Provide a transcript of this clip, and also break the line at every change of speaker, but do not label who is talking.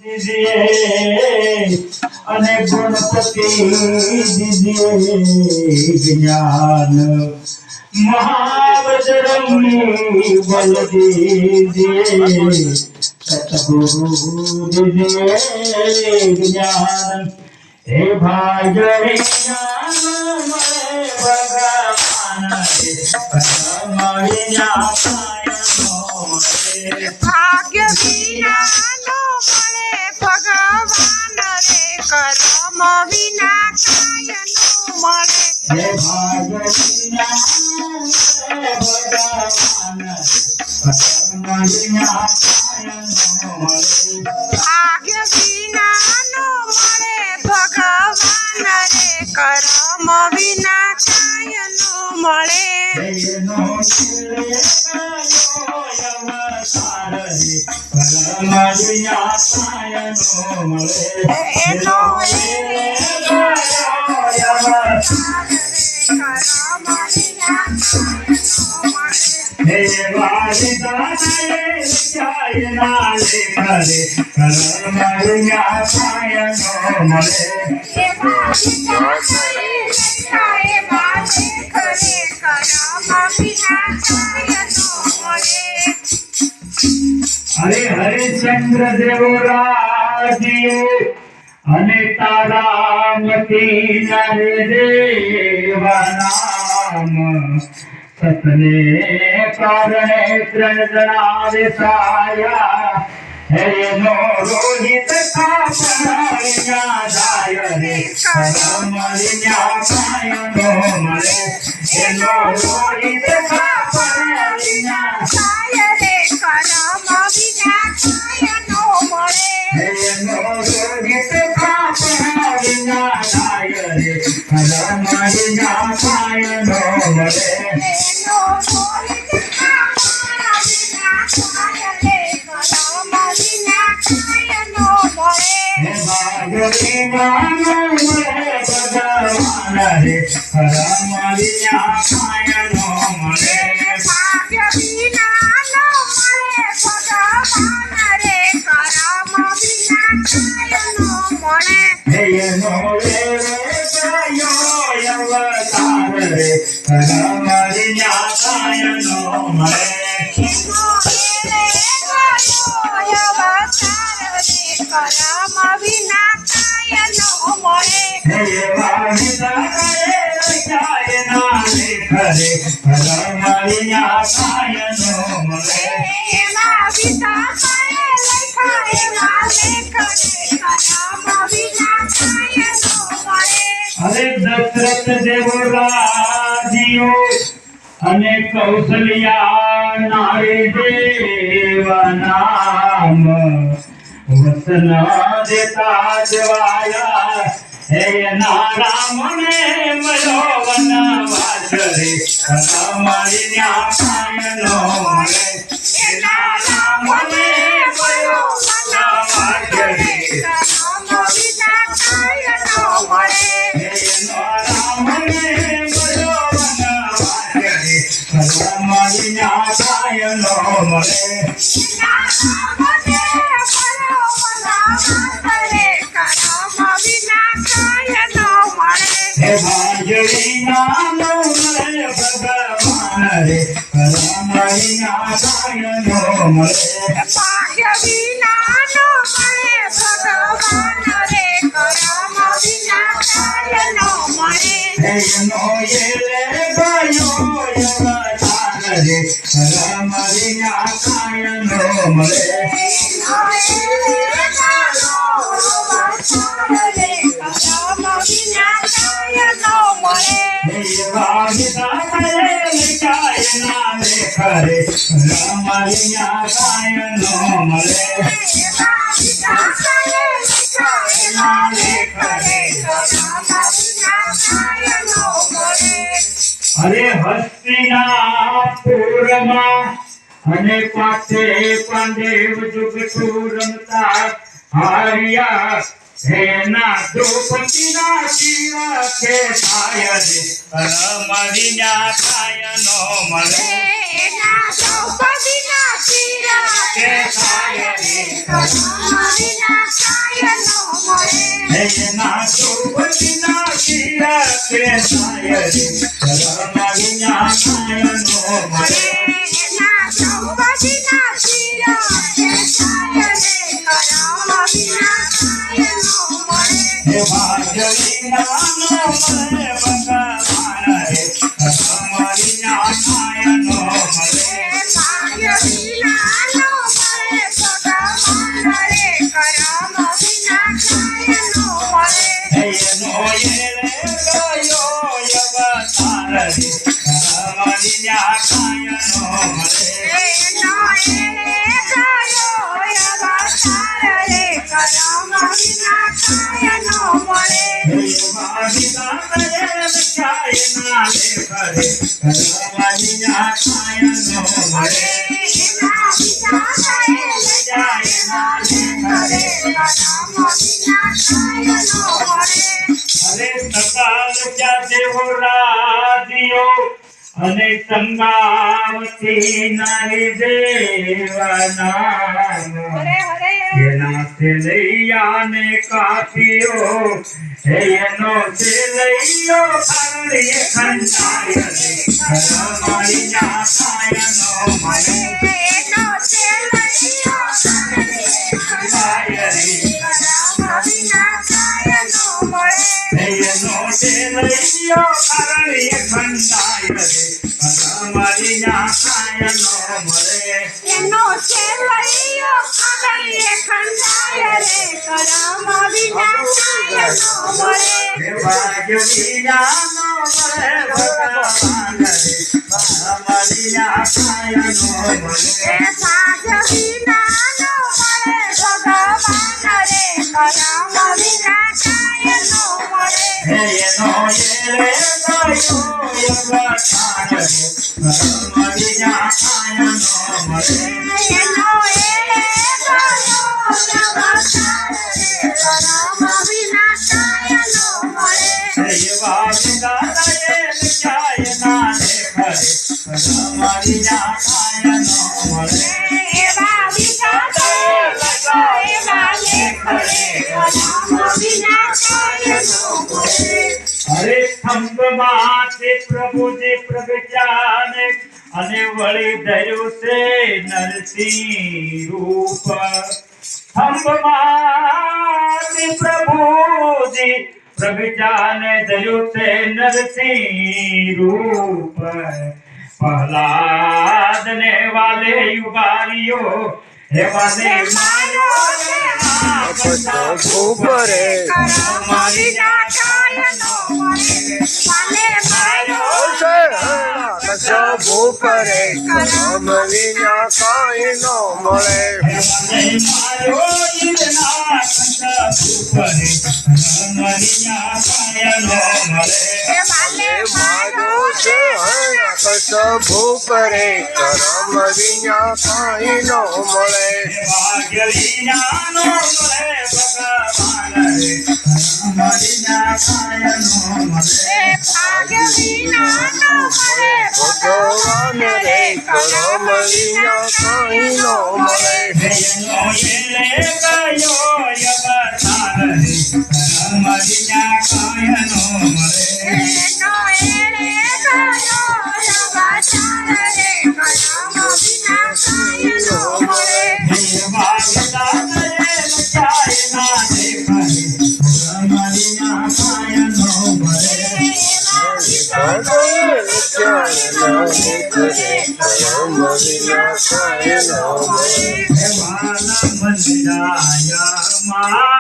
दीजिए अने गणपति दीजिए ज्ञान महाबजरंगी बल दीजिए सतगुरु दीजिए ज्ञान हे भाई ज्ञान मरे भगवान
भाग्य विना भगवान रे करम विना काय नो मळे भाग्य विना नो मळे भगवान रे करम विना काय नो मळे
हरे हरिश्चंद्र देवराजियो अने तारामती नरे देवनाम सतने कारणे त्रण जना विसाया हे नो रोहित खापनाया जाय रे करमलिया पाय नो मरे हे नो रोहित खापनाया
जाय रे करम विना काय नो मळे
हे नो रोहित खापनाया जाय रे करमलिया पाय नो मरे अरे दशरथ देवराजियो अने कौशल्या नारी देवनाम वसन देता जवाया हे नाराम ने मयो वनवास रे करमलिया पाय नो मळे हे नाराम ने मयो वनवास रे करम विना काय नो मळे हे नाराम ने मयो वनवास रे करमलिया पाय नो मळे हे भाग्य विना नो मळे भगवान रे करमलिया पाय नो मळे
भाग्य विना नो मळे भगवान रे करम विना काय नो मळे
हे नो येले गयो यवतार रे करमलिया पाय नो मळे खरे करमलिया पाय नो मळे अरे हस्तिनापुरमा अने पाथे पांडेव जुग रमता हारिया हे ना द्रौपदी ना शिव के थाय रे करमलिया पाय नो मळे
ना द्रौपदी ना शिव के थाय रे करमलिया
એના દુઃખ વિના શિરા કે થાય રે કર્મ વિના કાય નો મળે
એના સૌપતિના શિરા કે થાય રે કર્મ વિના કાય નો મળે
હે ભાગ્ય વિના નો મળે ભગવાન રે કર્મ વિના કાય નો મળે
ભાગ્ય વિના નો મળે ભગવાન રે કર્મ વિના કાય નો મળે
એનો રે ગયો અવતાર રે કર્મ વિના કાય નો મળે
એનો ગયો અવતાર રે કર્મ વિના કાય નો મળે
અને સંગાવતી નારી દેવાના એના સેલૈયાને કાપ્યો એનો સેલૈયો કરણીએ ખંડાય રે કરમાળી ના કાયનો મળે
એનો સેલૈયો
કાય રે
વિના કાય નો મળે
એનો સેલૈયો કરણીએ ખંડાય રે કરમાળી ના કાયનો મળે
એનો સેલૈયો ખંડાય રે કરમ વિના કાય નો મળે
ભાગ્ય વિના નો મળે ભગવાન રે કરમાળી ના કાયનો મળે
ભાગ્ય વિના નો મળે ભગવાન રે કરમ વિના કાય નો મળે
એનો રે ગયો અવતાર રે કર્મ વિના કાય નો મળે
એનો ગયો અવતાર રે કરમ વિના કાય નો મળે
એવા વિદાય જાય ના દેખરે કર્મ વિના કાય નો મળે
એવા વિધાતા એવા લેખરે કરમ વિના કાય નો મળે
અરે સ્તંભમાં તે પ્રભુજી પ્રગટ્યાને અને વળી ધર્યું છે નરસિંહ રૂપ સ્તંભમાં તે પ્રભુજી પ્રગટ્યાને ધર્યું છે નરસિંહ રૂપ પ્રહલાદ ને વાલે યુગારીઓ હે વાલે માર્યો રે
ભૂપ રે
કરમ વિના કાય નો મળે વાલે માર્યો
ભૂપ રે કર્મ વિના કાંઈ ન મળે મારું છે કશ ભૂપ રે કર્મ વિના કાંઈ ન મળે
ભાગ્ય વિના નો મળે
ભગવાન રે કર્મ વિના કાંઈ ન મળે
એનો એરે ગયો અવતાર રે કરમ વિના કાય નો મળે
કર્મ વિના કાંઈ ન મળે
મા